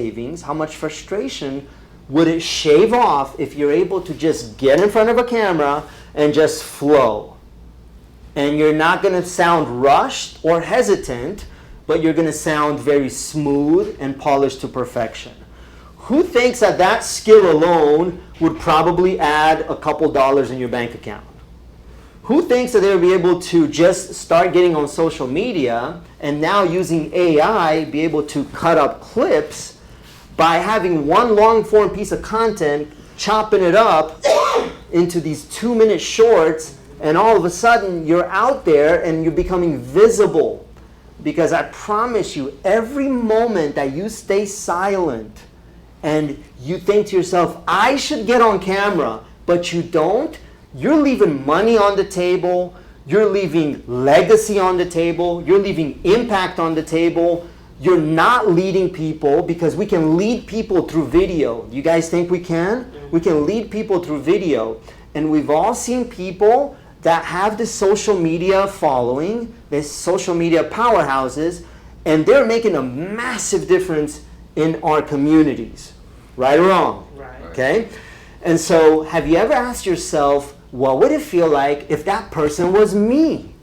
savings, how much frustration would it shave off if you're able to just get in front of a camera and just flow? And you're not going to sound rushed or hesitant, but you're going to sound very smooth and polished to perfection. Who thinks that that skill alone would probably add a couple dollars in your bank account? Who thinks that they would be able to just start getting on social media and now using AI be able to cut up clips by having one long form piece of content, chopping it up into these 2-minute shorts, and all of a sudden you're out there and you're becoming visible? Because I promise you, every moment that you stay silent and you think to yourself, I should get on camera, but you don't, you're leaving money on the table, you're leaving legacy on the table, you're leaving impact on the table, you're not leading people, because we can lead people through video. Do you guys think we can? We can lead people through video. And we've all seen people that have this social media following, this social media powerhouses, and they're making a massive difference in our communities. Right or wrong? Right. Okay? And so, have you ever asked yourself, what would it feel like if that person was me?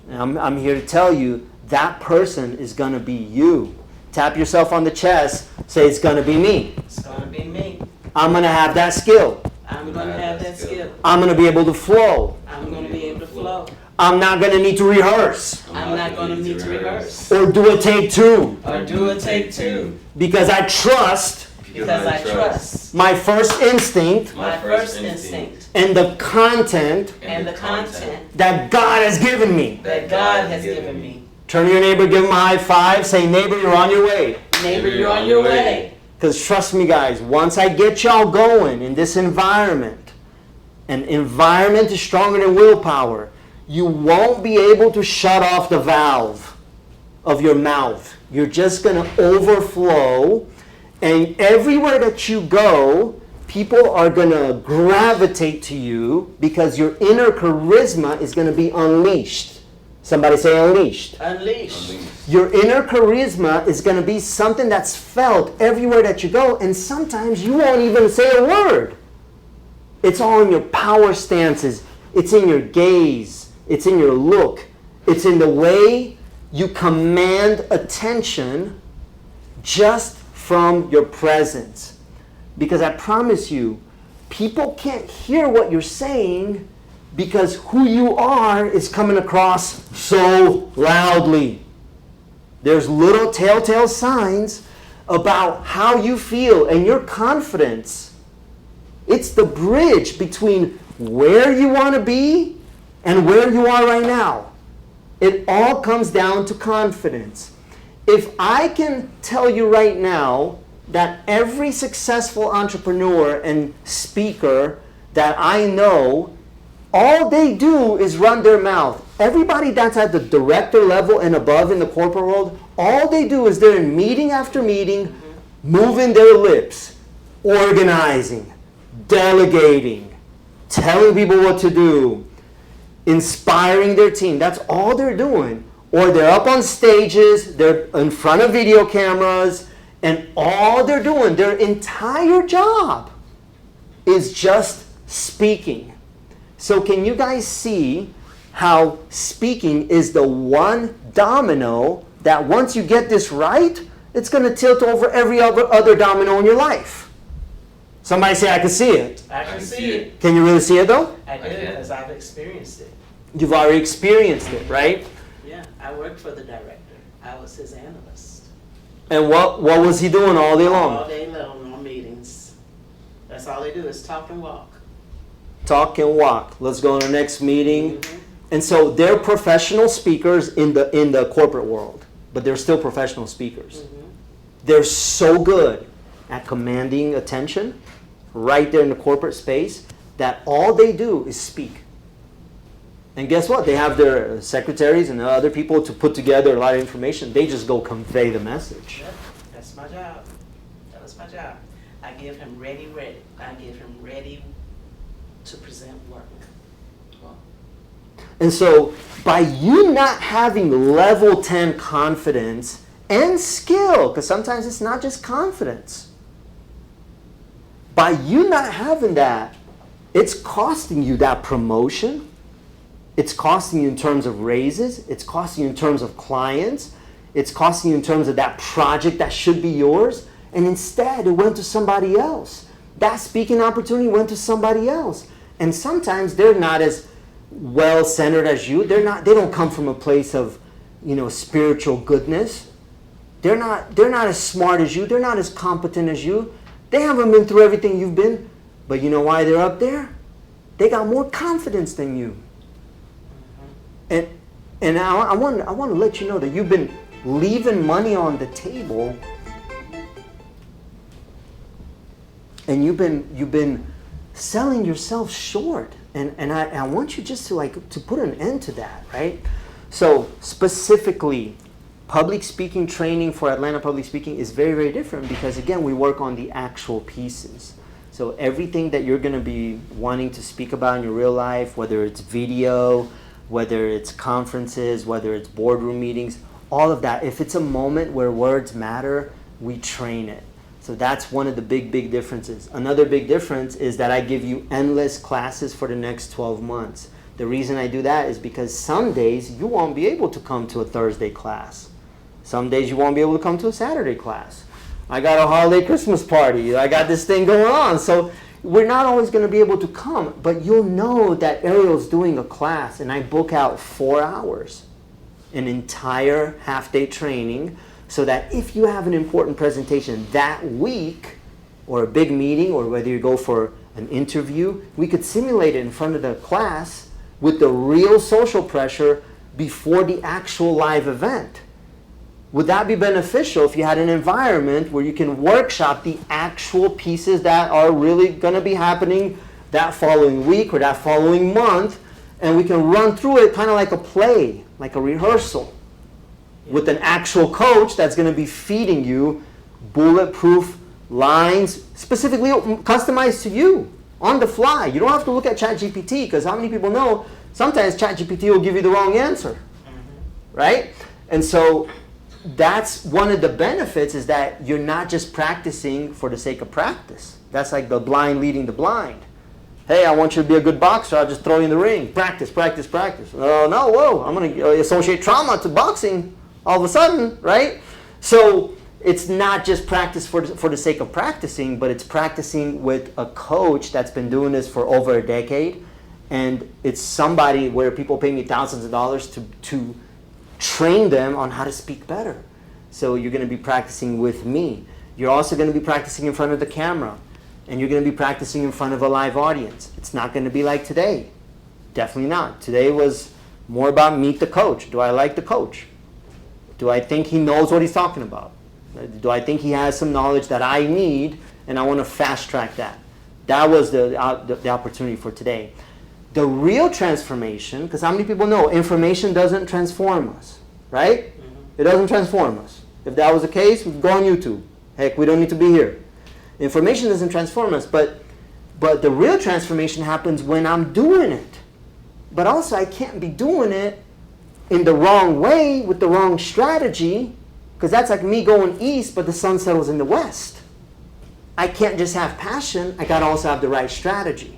And I'm here to tell you, that person is going to be you. Tap yourself on the chest, say, it's going to be me. It's going to be me. I'm going to have that skill. I'm going to have that skill. I'm going to be able to flow. I'm going to be able to flow. I'm not going to need to rehearse. I'm not going to need to rehearse. Or do a take two. Or do a take two. Because I trust Because I trust my first instinct my first instinct and the content and the content that God has given me. that God has given me. Turn to your neighbor, give him a high five, say, neighbor, you're on your way. Neighbor, you're on your way. Because trust me, guys, once I get y'all going in this environment, and environment is stronger than willpower, you won't be able to shut off the valve of your mouth. You're just going to overflow, and everywhere that you go, people are going to gravitate to you because your inner charisma is going to be unleashed. Somebody say unleashed. Unleashed. Your inner charisma is going to be something that's felt everywhere that you go, and sometimes you won't even say a word. It's all in your power stances. It's in your gaze. It's in your look. It's in the way you command attention just from your presence. Because I promise you, people can't hear what you're saying because who you are is coming across so loudly. There's little telltale signs about how you feel and your confidence. It's the bridge between where you want to be and where you are right now. It all comes down to confidence. If I can tell you right now that every successful entrepreneur and speaker that I know, all they do is run their mouth. Everybody that's at the director level and above in the corporate world, all they do is they're in meeting after meeting, moving their lips, organizing, delegating, telling people what to do, inspiring their team. That's all they're doing. Or they're up on stages, they're in front of video cameras, and all they're doing, their entire job is just speaking. So can you guys see how speaking is the one domino that once you get this right, it's going to tilt over every other domino in your life? Somebody say, I can see it. I can see it. Can you really see it though? I do, because I've experienced it. You've already experienced it, right? Yeah, I worked for the director. I was his analyst. And what was he doing all day long? All day long on meetings. That's all they do is talk and walk. Talk and walk. Let's go on our next meeting. Mm-hmm. And so they're professional speakers in the corporate world, but they're still professional speakers. Mm-hmm. They're so good at commanding attention right there in the corporate space that all they do is speak. And guess what? They have their secretaries and other people to put together a lot of information. They just go convey the message. Yep, that's my job. That was my job. I give him ready. I give him ready to present work. And so by you not having level 10 confidence and skill, because sometimes it's not just confidence. By you not having that, it's costing you that promotion. It's costing you in terms of raises. It's costing you in terms of clients. It's costing you in terms of that project that should be yours. And instead, it went to somebody else. That speaking opportunity went to somebody else. And sometimes they're not as well-centered as you. They don't come from a place of, spiritual goodness. They're not as smart as you. They're not as competent as you. They haven't been through everything you've been. But you know why they're up there? They got more confidence than you. And I want to let you know that you've been leaving money on the table, and you've been selling yourself short. And I want you just to put an end to that, right? So specifically, public speaking training for Atlanta Public Speaking is very, very different because, again, we work on the actual pieces. So everything that you're going to be wanting to speak about in your real life, whether it's video, whether it's conferences, whether it's boardroom meetings, all of that, if it's a moment where words matter, we train it. So that's one of the big, big differences. Another big difference is that I give you endless classes for the next 12 months. The reason I do that is because some days you won't be able to come to a Thursday class. Some days you won't be able to come to a Saturday class. I got a holiday Christmas party. I got this thing going on. So we're not always going to be able to come, but you'll know that Ariel's doing a class and I book out 4 hours, an entire half-day training, so that if you have an important presentation that week or a big meeting or whether you go for an interview, we could simulate it in front of the class with the real social pressure before the actual live event. Would that be beneficial if you had an environment where you can workshop the actual pieces that are really going to be happening that following week or that following month, and we can run through it kind of like a play, like a rehearsal, with an actual coach that's going to be feeding you bulletproof lines, specifically customized to you, on the fly. You don't have to look at ChatGPT, because how many people know sometimes ChatGPT will give you the wrong answer, right? And so that's one of the benefits, is that you're not just practicing for the sake of practice. That's like the blind leading the blind. Hey, I want you to be a good boxer. I'll just throw you in the ring. Practice, practice, practice. Oh, no, whoa. I'm going to associate trauma to boxing all of a sudden, right? So it's not just practice for the sake of practicing, but it's practicing with a coach that's been doing this for over a decade. And it's somebody where people pay me thousands of dollars to train them on how to speak better. So you're going to be practicing with me. You're also going to be practicing in front of the camera. And you're going to be practicing in front of a live audience. It's not going to be like today. Definitely not. Today was more about meet the coach. Do I like the coach? Do I think he knows what he's talking about? Do I think he has some knowledge that I need, and I want to fast track that? That was the opportunity for today. The real transformation, because how many people know information doesn't transform us, right? It doesn't transform us. If that was the case, we'd go on YouTube. Heck, we don't need to be here. Information doesn't transform us, but the real transformation happens when I'm doing it. But also, I can't be doing it in the wrong way with the wrong strategy, because that's like me going east, but the sun settles in the west. I can't just have passion. I got to also have the right strategy.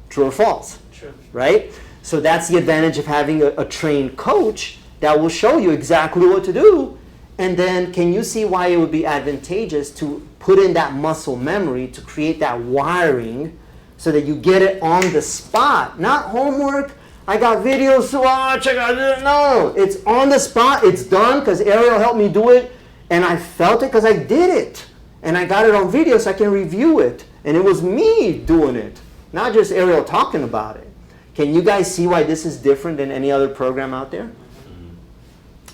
True or false? True. Right? So that's the advantage of having a trained coach that will show you exactly what to do. And then can you see why it would be advantageous to put in that muscle memory to create that wiring so that you get it on the spot? Not homework. I got videos to watch. No, it's on the spot. It's done because Ariel helped me do it. And I felt it because I did it. And I got it on video so I can review it. And it was me doing it, not just Ariel talking about it. Can you guys see why this is different than any other program out there?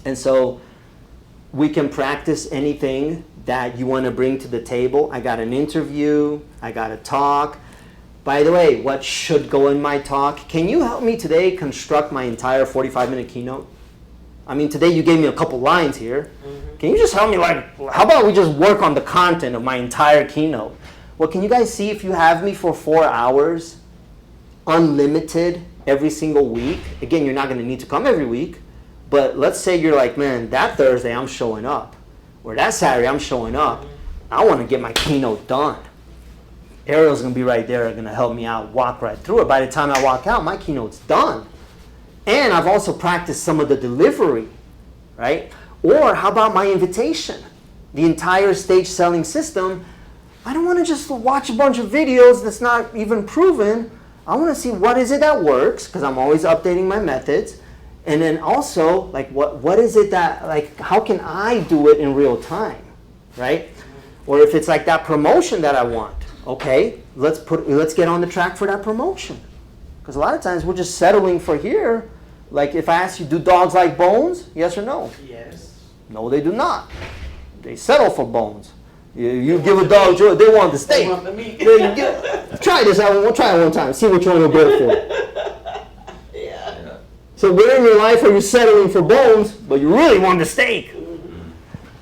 And so we can practice anything that you want to bring to the table. I got an interview. I got a talk. By the way, what should go in my talk? Can you help me today construct my entire 45-minute keynote? I mean, today you gave me a couple lines here. Can you just help me, how about we just work on the content of my entire keynote? Well, can you guys see if you have me for 4 hours, unlimited, every single week? Again, you're not going to need to come every week, But let's say you're like, man, that Thursday I'm showing up, or that Saturday I'm showing up. I want to get my keynote done. Ariel's going to be right there, going to help me out, walk right through it. By the time I walk out, my keynote's done. And I've also practiced some of the delivery, right? Or how about my invitation? The entire stage selling system. I don't want to just watch a bunch of videos that's not even proven. I want to see what is it that works, because I'm always updating my methods. And then also, like, what is it that, like, how can I do it in real time, right? Or if it's like that promotion that I want, okay, let's get on the track for that promotion. Because a lot of times we're just settling for here. Like if I ask you, do dogs like bones? Yes or no? Yes. No, they do not. They settle for bones. You give a dog joy, they want the steak. They want the meat. Try this out. We'll try it one time. See which one will go for. Yeah. So where in your life are you settling for bones, but you really want the steak?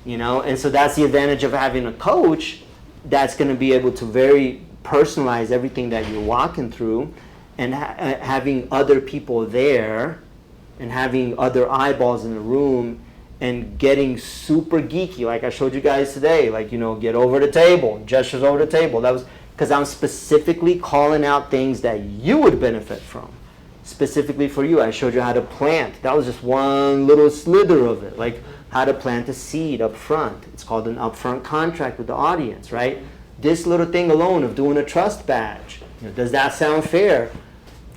You know, and so that's the advantage of having a coach that's going to be able to very personalize everything that you're walking through, and having other people there, and having other eyeballs in the room, and getting super geeky, like I showed you guys today, like, you know, get over the table, gestures over the table. That was because I'm specifically calling out things that you would benefit from. Specifically for you, I showed you how to plant. That was just one little slither of it, like how to plant a seed up front. It's called an upfront contract with the audience, right? This little thing alone of doing a trust badge. You know, does that sound fair?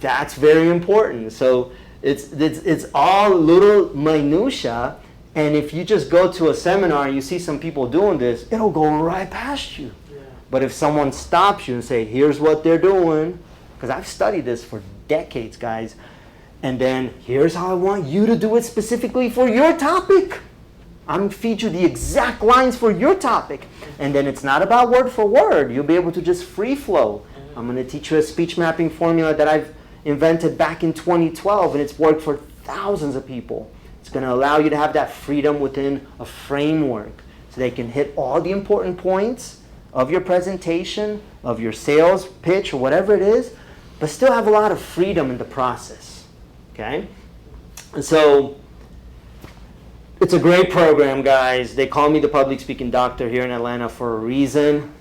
That's very important. So it's all little minutia. And if you just go to a seminar and you see some people doing this, it'll go right past you. Yeah. But if someone stops you and say, here's what they're doing, because I've studied this for decades, guys, and then here's how I want you to do it specifically for your topic. I'm going to feed you the exact lines for your topic. And then it's not about word for word. You'll be able to just free flow. I'm going to teach you a speech mapping formula that I've invented back in 2012, and it's worked for thousands of people. It's going to allow you to have that freedom within a framework so they can hit all the important points of your presentation, of your sales pitch, or whatever it is, but still have a lot of freedom in the process. Okay? And so it's a great program, guys. They call me the public speaking doctor here in Atlanta for a reason.